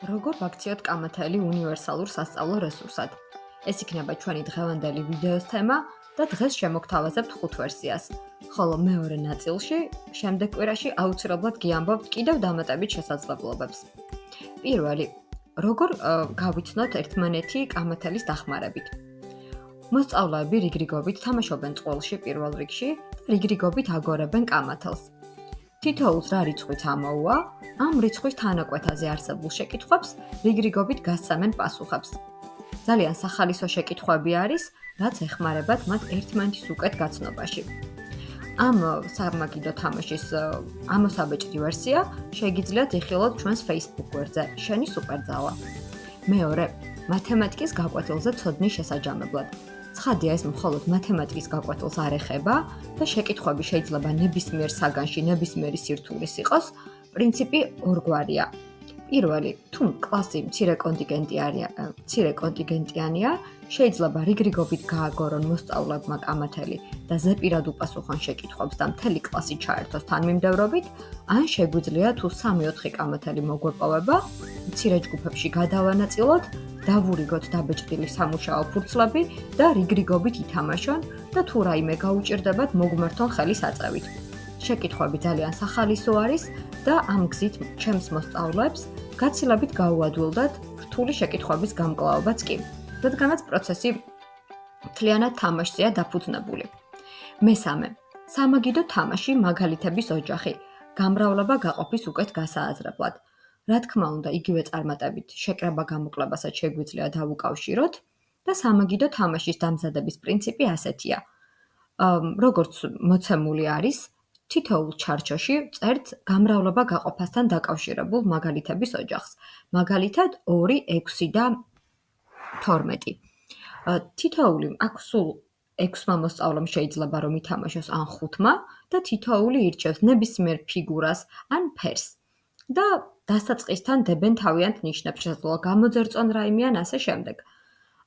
როგორ ვაქციოთ კამათელი უნივერსალურ სასწავლო რესურსად? ეს იქნება ჩვენი დღევანდელი ვიდეოს თემა და დღეს შემოგთავაზებთ 5 ვერსიას. ხოლო მეორე ნაწილში, შემდეგ კვირაში აუცილებლად გიამბობთ კიდევ დამატებით შესაძლებლობებს. პირველი, როგორ გავიცნოთ ერთმანეთი კამათელის დახმარებით? მოსწავლეები რიგრიგობით თამაშობენ წყვილში პირველ რიგში და რიგრიგობით აგორებენ კამათელს. თითოეულს რა რიცხვით ამოუვა, ამ რიცხვის თანაკვეთაზე არსებულ შეკითხვებს რიგრიგობით გასცემენ პასუხებს. ძალიან სახალისო შეკითხვები არის, რაც ეხმარებათ მათ ერთმანეთის უკეთ გაცნობაში. ამ სამაგიდო თამაშის ამოსაბეჭდი ვერსია შეგიძლიათ იხილოთ ჩვენს Facebook გვერდზე შენი სუპერძალა. მეორე, მათემატიკის გაკვეთილზე ცოდნის შესაჯამებლად. ცხადია, ეს მხოლოდ მათემატიკის გაკვეთილს არ ეხება და შეკითხვები შეიძლება ნებისმიერ საგანში, ნებისმიერი სირთულის იყოს. პრინციპი ორგვარია. პირველი, თუ კლასი მცირე კონტინგენტიანია, შეიძლება რიგრიგობით გააგორონ მოსწავლეებმა კამათელი და ზეპირად უპასუხონ შეკითხვებს და მთელი კლასი ჩაერთოს თანმიმდევრობით, ან შეგვიძლია თუ 3-4 კამათელი მოგვეპოვება, მცირე ჯგუფებში გადავანაწილოთ, დავურიგოთ დაბეჭდილი სამუშაო ფურცლები და რიგრიგობით ითამაშონ და თუ რაიმე გაუჭირდებათ, მოგმართონ ხელის აწევით. შეკითხვები ძალიან სახალისო არის და ამ გზით ჩემს მოსწავლეებს გაცილებით გაუადვილდათ რთული შეკითხვების გამკლავებაც კი, რადგანაც პროცესი მთლიანად თამაშზეა დაფუძნებული. მესამე, სამაგიდო თამაში მაგალითების ოჯახი, გამრავლება გაყოფის უკეთ გასააზრებლად. რა თქმა უნდა, იგივე წარმატებით შეკრება-გამოკლებასაც შეგვიძლია დავუკავშიროთ და სამაგიდო თამაშის დამზადების პრინციპი ასეთია. როგორც მოცემული არის, თითოეულ ჩარჩოში წერთ გამრავლება გაყოფასთან დაკავშირებულ მაგალითების ოჯახს. მაგალითად 2, 6 და 12. თითოეული აქ სულ 6-მა მოსწავლემ შეიძლება რომ ითამაშოს ან 5-მა და თითოეული ირჩევს ნებისმიერ ფიგურას ან ფერს. და დასაწყისთან დებენ თავიანთ ნიშნებს, შესაძლოა გამოძერწონ რაიმე ან ასე შემდეგ.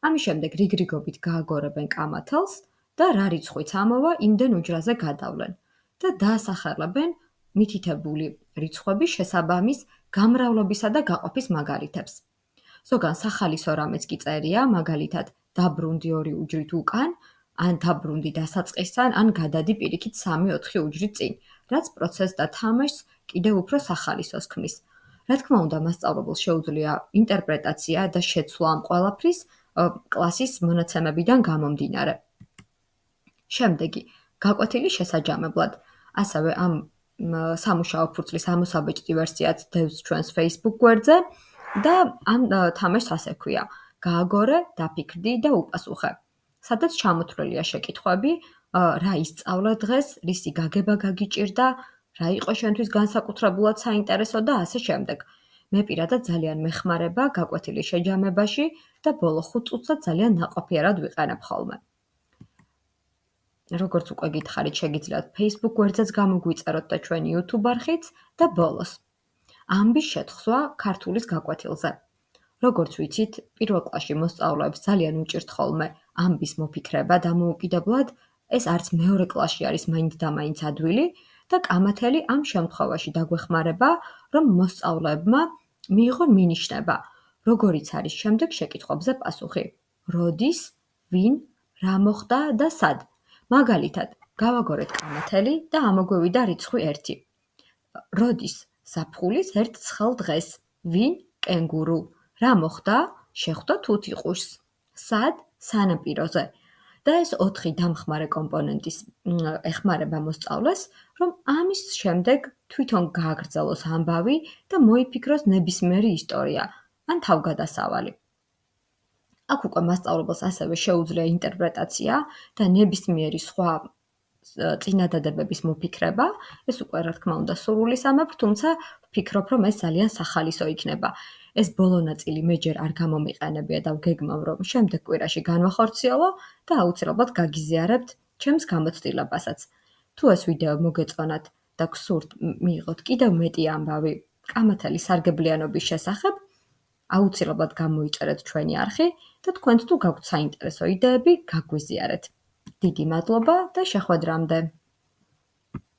ამის შემდეგ რიგრიგობით გააგორებენ კამათელს და რა რიცხვიც ამოვა, იმდენ უჯრაზე გადავლენ. და დაასახელებენ მითითებული რიცხვების შესაბამის გამრავლობისა და გაყოფის მაგალითებს. ზოგან სახალისო რამეც კი წერია, მაგალითად, დაბრუნდი 2 უჯრით უკან, ან დაბრუნდი დასაწყისთან, ან გადადი პირიქით 3-4 უჯრით წინ, რაც პროცესს და თამაშს კიდევ უფრო სახალისოს ქმნის. რა თქმა უნდა, მასწავლებელს შეუძლია ინტერპრეტაცია და შეცვლა ამ ყველაფრის კლასის მონაცემებიდან გამომდინარე. შემდეგი, გაკვეთილი შესაჯამებლად. ასევე ამ სამუშაო ფურცლის ამოსაბეჭდი ვერსიაც დევს ჩვენს Facebook გვერდზე და ამ თამაშს ასე ქვია: გააგორე, დაფიქრდი და უპასუხე. სადაც ჩამოთვლილია შეკითხვები, რა ისწავლე დღეს, რისი გაგება გაგიჭირდა, რა იყო შენთვის განსაკუთრებულად საინტერესო და ასე შემდეგ. მე პირადად ძალიან მეხმარება გაკვეთილის შეჯამებაში და ბოლო 5 წუთსაც ძალიან ნაყოფიერად ვიყენებ ხოლმე. როგორც უკვე გითხარით, შეგიძლიათ Facebook გვერდზეც გამოგვიწეროთ და ჩვენი YouTube არხიც და ბოლოს. ამბის შეთხსვა ქართულის გაკვეთილზე. როგორც ვიცით, პირველ კლასში მოსწავლეებს ძალიან უჭირთ ხოლმე ამბის მოფიქრება დამოუკიდებლად, ეს არც მეორე კლასში არის მაინც და მაინც ადვილი და კამათელი ამ შემთხვევაში დაგვეხმარება, რომ მოსწავლეებმა მიიღონ მინიშნება, როგორიც არის შემდეგ შეკითხვებზე პასუხი. როდის, ვინ, რა მოხდა და სად. მაგალითად, გავაგორეთ კამათელი და ამოგვევიდა რიცხვი 1. როდის, ზაფხულის 1 ცხელ დღეს. ვინ, კენგურუ. რა მოხდა, შეხვდა თუთიყუშს. სად, სანაპიროზე. და ეს 4 დამხმარე კომპონენტის ეხმარება მოსწავლეს, რომ ამის შემდეგ თვითონ გააგრძელოს ამბავი და მოიფიქროს ნებისმიერი ისტორია ან თავგადასავალი. აქ უკვე მასწავლებელს ასევე შეუძლია ინტერპრეტაცია და ნებისმიერი სხვა წინადადებების მოფიქრება. ეს უკვე რა თქმა უნდა სურვილისამებრ, თუმცა ვფიქრობ, რომ ეს ძალიან სახალისო იქნება. ეს ბოლო ნაწილი მე ჯერ არ გამომიყენებია და ვგეგმავ, რომ შემდეგ კვირაში განვახორციელო და აუცილებლად გაგიზიარებთ ჩემს გამოცდილებასაც. თუ ეს ვიდეო მოგეწონათ და გსურთ მიიღოთ კიდევ მეტი ამბავი კამათელის სარგებლიანობის შესახებ, აუცილებლად გამოიწერეთ ჩვენი არხი და თქვენც თუ გაქვთ საინტერესო იდეები, გაგვიზიარეთ. დიდი მადლობა და შეხვედრამდე.